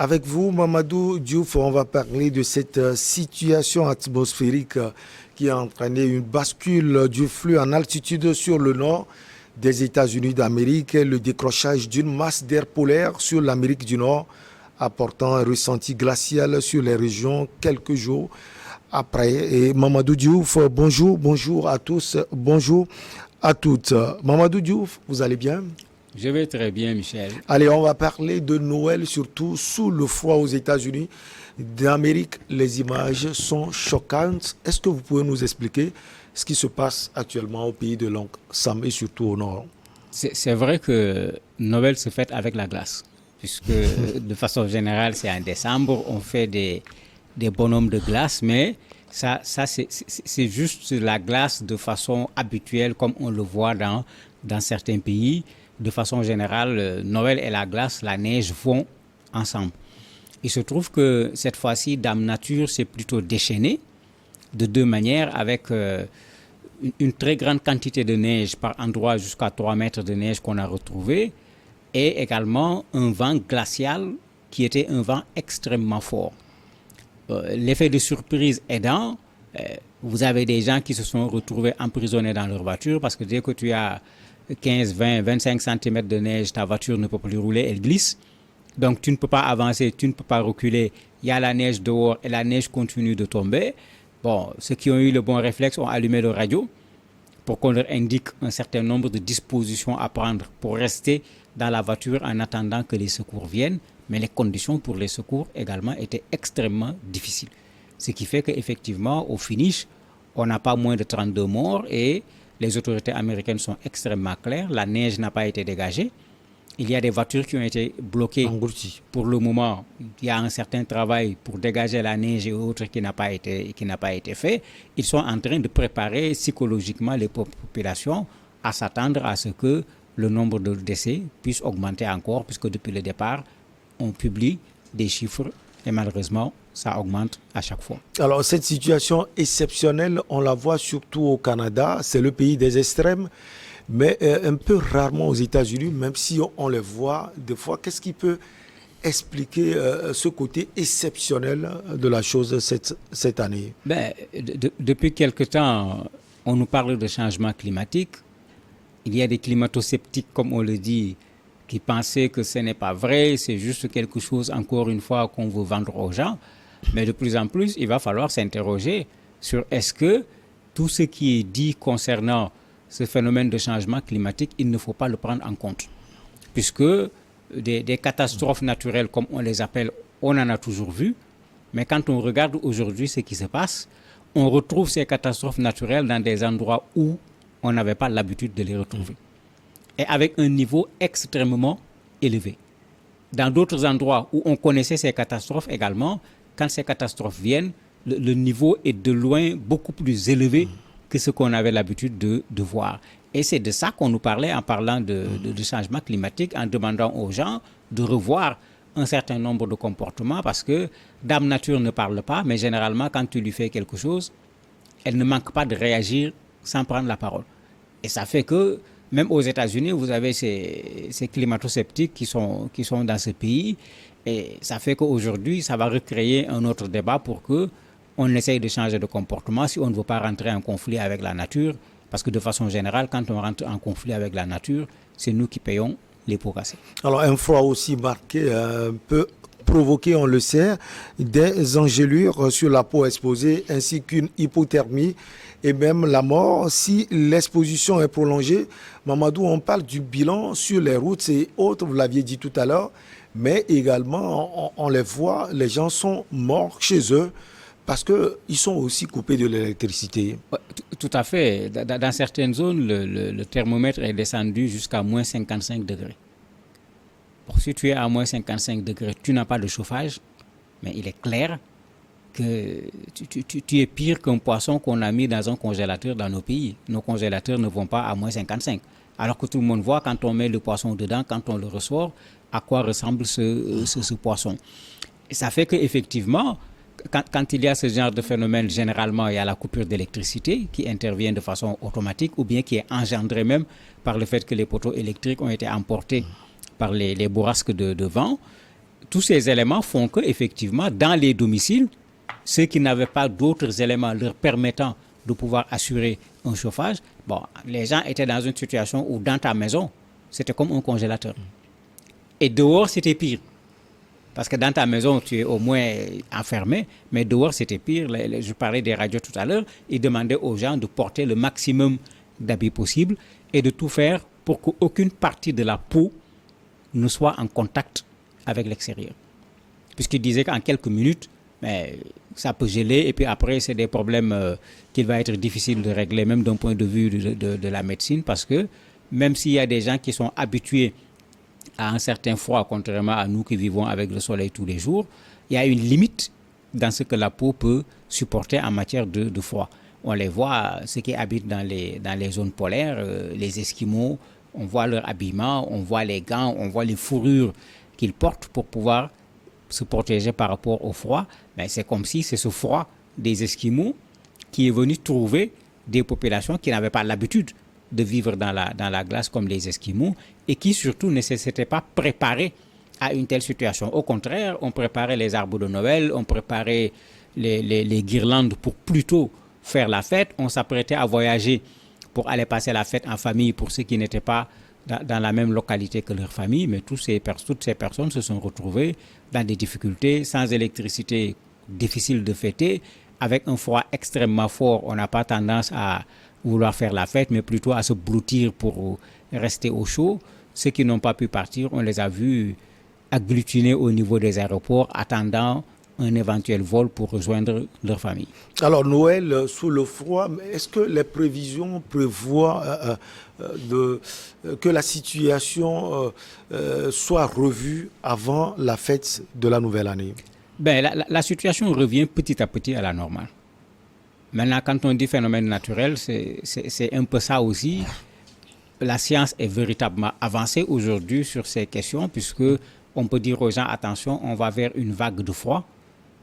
Avec vous, Mamadou Diouf, on va parler de cette situation atmosphérique qui a entraîné une bascule du flux en altitude sur le nord des États-Unis d'Amérique et le décrochage d'une masse d'air polaire sur l'Amérique du Nord, apportant un ressenti glacial sur les régions quelques jours après. Et Mamadou Diouf, bonjour à tous, bonjour à toutes. Mamadou Diouf, vous allez bien? Je vais très bien, Michel. Allez, on va parler de Noël, surtout sous le froid aux États-Unis d'Amérique. Les images sont choquantes. Est-ce que vous pouvez nous expliquer ce qui se passe actuellement au pays de l'oncle Sam et surtout au nord? C'est vrai que Noël se fête avec la glace, puisque de façon générale, c'est en décembre, on fait des bonhommes de glace, mais ça c'est juste la glace de façon habituelle, comme on le voit dans certains pays. De façon générale, Noël et la glace, la neige vont ensemble. Il se trouve que cette fois-ci, Dame Nature s'est plutôt déchaînée de deux manières, avec une très grande quantité de neige par endroit, jusqu'à 3 mètres de neige qu'on a retrouvé, et également un vent glacial qui était un vent extrêmement fort. L'effet de surprise aidant, vous avez des gens qui se sont retrouvés emprisonnés dans leur voiture parce que dès que tu as 15, 20, 25 cm de neige, ta voiture ne peut plus rouler, elle glisse. Donc tu ne peux pas avancer, tu ne peux pas reculer. Il y a la neige dehors et la neige continue de tomber. Bon, ceux qui ont eu le bon réflexe ont allumé le radio pour qu'on leur indique un certain nombre de dispositions à prendre pour rester dans la voiture en attendant que les secours viennent. Mais les conditions pour les secours également étaient extrêmement difficiles. Ce qui fait qu'effectivement, au finish, on n'a pas moins de 32 morts et les autorités américaines sont extrêmement claires. La neige n'a pas été dégagée. Il y a des voitures qui ont été bloquées. Englouties. Pour le moment, il y a un certain travail pour dégager la neige et autres qui n'a pas été fait. Ils sont en train de préparer psychologiquement les populations à s'attendre à ce que le nombre de décès puisse augmenter encore, puisque depuis le départ, on publie des chiffres et malheureusement, ça augmente à chaque fois. Alors, cette situation exceptionnelle, on la voit surtout au Canada. C'est le pays des extrêmes, mais un peu rarement aux États-Unis, même si on les voit des fois. Qu'est-ce qui peut expliquer ce côté exceptionnel de la chose cette année? Depuis quelque temps, on nous parle de changement climatique. Il y a des climato-sceptiques, comme on le dit, qui pensaient que ce n'est pas vrai, c'est juste quelque chose, encore une fois, qu'on veut vendre aux gens. Mais de plus en plus, il va falloir s'interroger sur est-ce que tout ce qui est dit concernant ce phénomène de changement climatique, il ne faut pas le prendre en compte. Puisque des catastrophes naturelles, comme on les appelle, on en a toujours vu. Mais quand on regarde aujourd'hui ce qui se passe, on retrouve ces catastrophes naturelles dans des endroits où on n'avait pas l'habitude de les retrouver. Et avec un niveau extrêmement élevé. Dans d'autres endroits où on connaissait ces catastrophes également, quand ces catastrophes viennent, le niveau est de loin beaucoup plus élevé que ce qu'on avait l'habitude de voir. Et c'est de ça qu'on nous parlait en parlant de changement climatique, en demandant aux gens de revoir un certain nombre de comportements, parce que Dame Nature ne parle pas, mais généralement, quand tu lui fais quelque chose, elle ne manque pas de réagir sans prendre la parole. Et ça fait que même aux États-Unis, vous avez ces climato-sceptiques qui sont dans ce pays. Et ça fait qu'aujourd'hui, ça va recréer un autre débat pour qu'on essaye de changer de comportement si on ne veut pas rentrer en conflit avec la nature. Parce que de façon générale, quand on rentre en conflit avec la nature, c'est nous qui payons les pots cassés. Alors, un froid aussi marqué peut provoquer, on le sait, des engelures sur la peau exposée ainsi qu'une hypothermie et même la mort si l'exposition est prolongée. Mamadou, on parle du bilan sur les routes et autres, vous l'aviez dit tout à l'heure, mais également on les voit, les gens sont morts chez eux parce qu'ils sont aussi coupés de l'électricité. Tout à fait. Dans certaines zones, le thermomètre est descendu jusqu'à moins 55 degrés. Bon, si tu es à moins 55 degrés, tu n'as pas de chauffage, mais il est clair que tu es pire qu'un poisson qu'on a mis dans un congélateur dans nos pays. Nos congélateurs ne vont pas à moins 55. Alors que tout le monde voit quand on met le poisson dedans, quand on le ressort, à quoi ressemble ce poisson. Et ça fait qu'effectivement, quand il y a ce genre de phénomène, généralement, il y a la coupure d'électricité qui intervient de façon automatique ou bien qui est engendrée même par le fait que les poteaux électriques ont été emportés par les bourrasques de vent. tous ces éléments font que, effectivement, dans les domiciles, ceux qui n'avaient pas d'autres éléments leur permettant de pouvoir assurer un chauffage, bon, les gens étaient dans une situation où dans ta maison, c'était comme un congélateur. Et dehors, c'était pire. Parce que dans ta maison, tu es au moins enfermé, mais dehors, c'était pire. Je parlais des radios tout à l'heure. Ils demandaient aux gens de porter le maximum d'habits possible et de tout faire pour qu'aucune partie de la peau ne soit en contact avec l'extérieur. Puisqu'ils disaient qu'en quelques minutes, mais ça peut geler et puis après, c'est des problèmes qu'il va être difficile de régler, même d'un point de vue de la médecine, parce que même s'il y a des gens qui sont habitués à un certain froid, contrairement à nous qui vivons avec le soleil tous les jours, il y a une limite dans ce que la peau peut supporter en matière de froid. On les voit, ceux qui habitent dans les zones polaires, les Esquimaux, on voit leur habillement, on voit les gants, on voit les fourrures qu'ils portent pour pouvoir se protéger par rapport au froid. Mais c'est comme si c'est ce froid des Esquimaux qui est venu trouver des populations qui n'avaient pas l'habitude de vivre dans la glace comme les Esquimaux et qui surtout ne s'étaient pas préparés à une telle situation. Au contraire, on préparait les arbres de Noël, on préparait les guirlandes pour plutôt faire la fête, on s'apprêtait à voyager pour aller passer la fête en famille pour ceux qui n'étaient pas dans la même localité que leur famille, mais toutes ces personnes se sont retrouvées dans des difficultés, sans électricité, difficile de fêter, avec un froid extrêmement fort. On n'a pas tendance à vouloir faire la fête, mais plutôt à se blottir pour rester au chaud. Ceux qui n'ont pas pu partir, on les a vus agglutinés au niveau des aéroports, attendant un éventuel vol pour rejoindre leur famille. Alors Noël sous le froid, est-ce que les prévisions prévoient que la situation soit revue avant la fête de la nouvelle année? La situation revient petit à petit à la normale. Maintenant, quand on dit phénomène naturel, c'est un peu ça aussi. La science est véritablement avancée aujourd'hui sur ces questions, puisque on peut dire aux gens, attention, on va vers une vague de froid.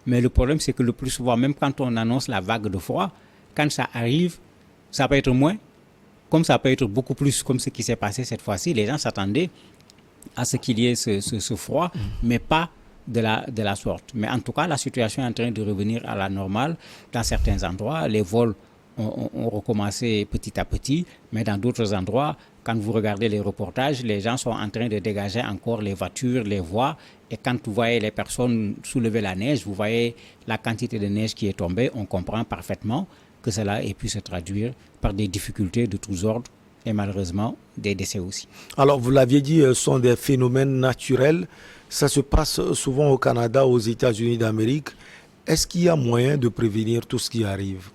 Mais le problème, c'est que le plus souvent, même quand on annonce la vague de froid, quand ça arrive, ça peut être moins, comme ça peut être beaucoup plus, comme ce qui s'est passé cette fois-ci. Les gens s'attendaient à ce qu'il y ait ce froid, mais pas de la sorte. Mais en tout cas, la situation est en train de revenir à la normale. Dans certains endroits, les vols ont recommencé petit à petit, mais dans d'autres endroits, quand vous regardez les reportages, les gens sont en train de dégager encore les voitures, les voies. Et quand vous voyez les personnes soulever la neige, vous voyez la quantité de neige qui est tombée, on comprend parfaitement que cela ait pu se traduire par des difficultés de tous ordres et malheureusement des décès aussi. Alors, vous l'aviez dit, ce sont des phénomènes naturels. Ça se passe souvent au Canada, aux États-Unis d'Amérique. Est-ce qu'il y a moyen de prévenir tout ce qui arrive?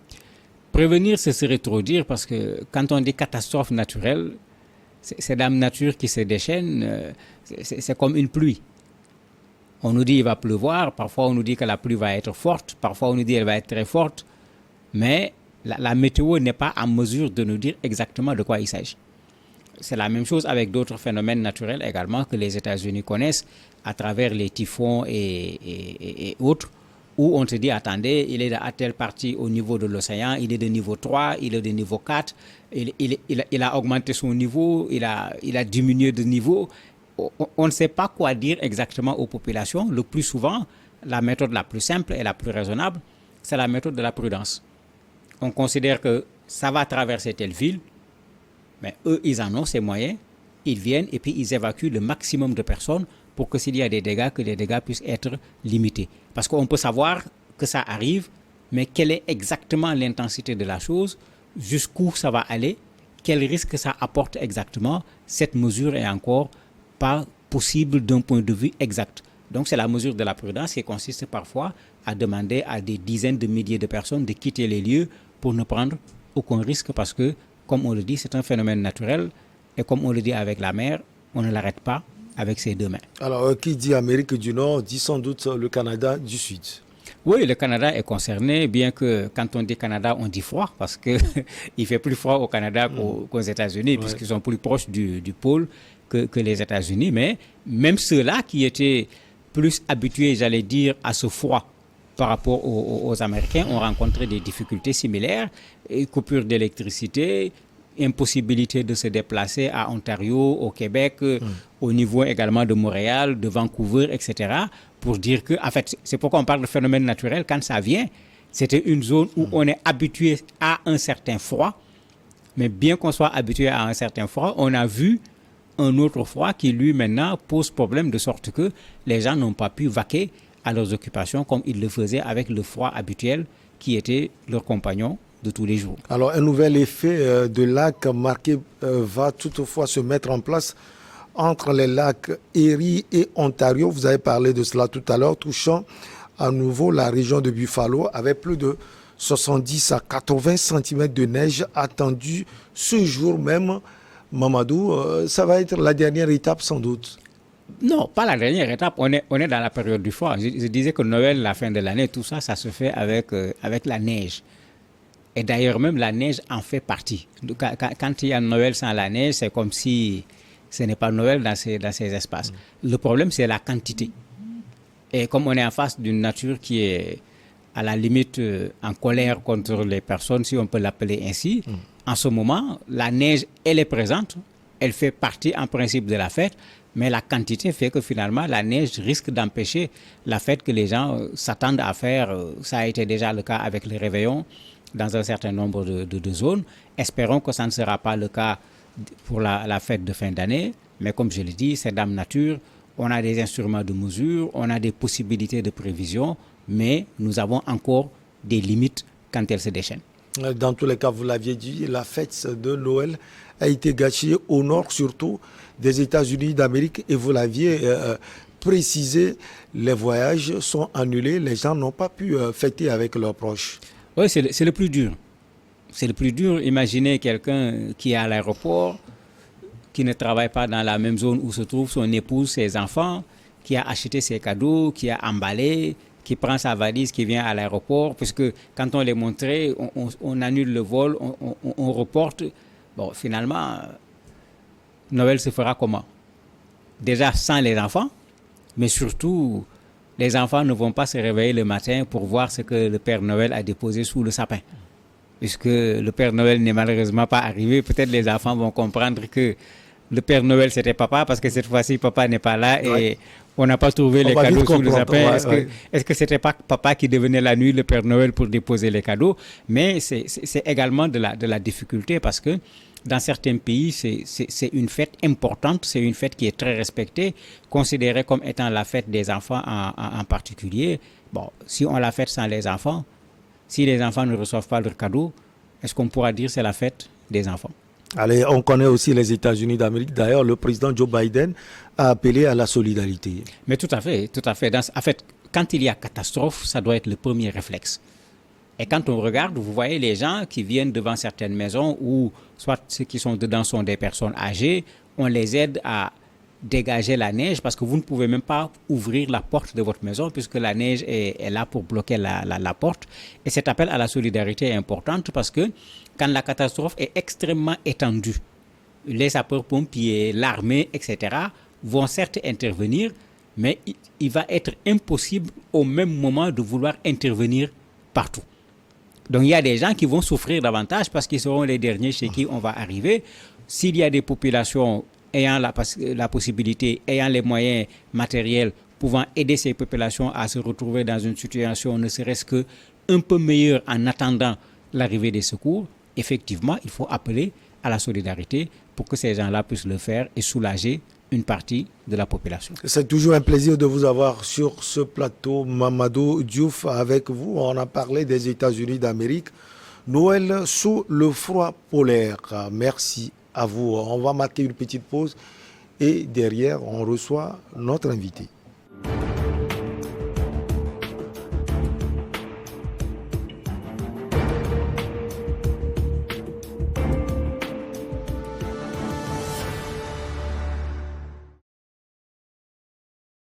Prévenir, ce serait trop dire parce que quand on dit catastrophe naturelle, c'est Dame Nature qui se déchaîne, c'est comme une pluie. On nous dit qu'il va pleuvoir, parfois on nous dit que la pluie va être forte, parfois on nous dit qu'elle va être très forte, mais la météo n'est pas en mesure de nous dire exactement de quoi il s'agit. C'est la même chose avec d'autres phénomènes naturels également que les États-Unis connaissent à travers les typhons et autres, où on te dit, attendez, il est à telle partie au niveau de l'océan, il est de niveau 3, il est de niveau 4, il a augmenté son niveau, il a diminué de niveau. On ne sait pas quoi dire exactement aux populations. Le plus souvent, la méthode la plus simple et la plus raisonnable, c'est la méthode de la prudence. On considère que ça va traverser telle ville, mais eux, ils en ont ces moyens, ils viennent et puis ils évacuent le maximum de personnes pour que s'il y a des dégâts, que les dégâts puissent être limités. Parce qu'on peut savoir que ça arrive, mais quelle est exactement l'intensité de la chose, jusqu'où ça va aller, quel risque ça apporte exactement, cette mesure est encore pas possible d'un point de vue exact. Donc c'est la mesure de la prudence qui consiste parfois à demander à des dizaines de milliers de personnes de quitter les lieux pour ne prendre aucun risque parce que, comme on le dit, c'est un phénomène naturel et comme on le dit avec la mer, on ne l'arrête pas avec ses deux mains. Alors, qui dit Amérique du Nord dit sans doute le Canada du Sud. Oui, le Canada est concerné, bien que quand on dit Canada, on dit froid, parce qu'il fait plus froid au Canada qu'aux États-Unis, puisqu'ils sont plus proches du pôle que les États-Unis. Mais même ceux-là qui étaient plus habitués, j'allais dire, à ce froid par rapport aux Américains, ont rencontré des difficultés similaires, coupures d'électricité, impossibilité de se déplacer à Ontario, au Québec, au niveau également de Montréal, de Vancouver, etc. Pour dire que, en fait, c'est pourquoi on parle de phénomène naturel. Quand ça vient, c'était une zone où on est habitué à un certain froid. Mais bien qu'on soit habitué à un certain froid, on a vu un autre froid qui, lui, maintenant, pose problème de sorte que les gens n'ont pas pu vaquer à leurs occupations comme ils le faisaient avec le froid habituel qui était leur compagnon de tous les jours. Alors, un nouvel effet de lac marqué va toutefois se mettre en place entre les lacs Erie et Ontario. Vous avez parlé de cela tout à l'heure, touchant à nouveau la région de Buffalo avec plus de 70 à 80 cm de neige attendue ce jour même. Mamadou, ça va être la dernière étape sans doute. Non, pas la dernière étape. On est dans la période du froid. Je disais que Noël, la fin de l'année, tout ça, ça se fait avec la neige. Et d'ailleurs, même la neige en fait partie. Quand il y a Noël sans la neige, c'est comme si ce n'est pas Noël dans ces espaces. Le problème, c'est la quantité. Et comme on est en face d'une nature qui est à la limite en colère contre les personnes, si on peut l'appeler ainsi, en ce moment, la neige, elle est présente. Elle fait partie en principe de la fête. Mais la quantité fait que finalement, la neige risque d'empêcher la fête que les gens s'attendent à faire. Ça a été déjà le cas avec les réveillons dans un certain nombre de zones. Espérons que ça ne sera pas le cas pour la fête de fin d'année. Mais comme je l'ai dit, c'est Dame Nature. On a des instruments de mesure, on a des possibilités de prévision, mais nous avons encore des limites quand elles se déchaînent. Dans tous les cas, vous l'aviez dit, la fête de Noël a été gâchée au nord surtout des États-Unis d'Amérique et vous l'aviez précisé, les voyages sont annulés, les gens n'ont pas pu fêter avec leurs proches. Oui, c'est le plus dur. C'est le plus dur. Imaginez quelqu'un qui est à l'aéroport, qui ne travaille pas dans la même zone où se trouve son épouse, ses enfants, qui a acheté ses cadeaux, qui a emballé, qui prend sa valise, qui vient à l'aéroport, puisque quand on les montrait, on annule le vol, on reporte. Bon, finalement, Noël se fera comment? Déjà sans les enfants, mais surtout, les enfants ne vont pas se réveiller le matin pour voir ce que le Père Noël a déposé sous le sapin. Puisque le Père Noël n'est malheureusement pas arrivé, peut-être les enfants vont comprendre que le Père Noël c'était papa, parce que cette fois-ci papa n'est pas là et on n'a pas trouvé les cadeaux sous le sapin. Est-ce que c'était pas papa qui devenait la nuit le Père Noël pour déposer les cadeaux? Mais c'est également de la difficulté parce que dans certains pays, c'est une fête importante, c'est une fête qui est très respectée, considérée comme étant la fête des enfants en particulier. Bon, si on la fête sans les enfants, si les enfants ne reçoivent pas leurs cadeaux, est-ce qu'on pourra dire que c'est la fête des enfants? Allez, on connaît aussi les États-Unis d'Amérique. D'ailleurs, le président Joe Biden a appelé à la solidarité. Mais tout à fait, tout à fait. En fait, quand il y a catastrophe, ça doit être le premier réflexe. Et quand on regarde, vous voyez les gens qui viennent devant certaines maisons où soit ceux qui sont dedans sont des personnes âgées, on les aide à dégager la neige parce que vous ne pouvez même pas ouvrir la porte de votre maison puisque la neige est là pour bloquer la porte. Et cet appel à la solidarité est important parce que quand la catastrophe est extrêmement étendue, les sapeurs-pompiers, l'armée, etc. vont certes intervenir, mais il va être impossible au même moment de vouloir intervenir partout. Donc il y a des gens qui vont souffrir davantage parce qu'ils seront les derniers chez qui on va arriver. S'il y a des populations ayant la possibilité, ayant les moyens matériels, pouvant aider ces populations à se retrouver dans une situation ne serait-ce qu'un peu meilleure en attendant l'arrivée des secours, effectivement, il faut appeler à la solidarité pour que ces gens-là puissent le faire et soulager une partie de la population. C'est toujours un plaisir de vous avoir sur ce plateau. Mamadou Diouf avec vous. On a parlé des États-Unis d'Amérique. Noël sous le froid polaire. Merci à vous. On va marquer une petite pause et derrière, on reçoit notre invité.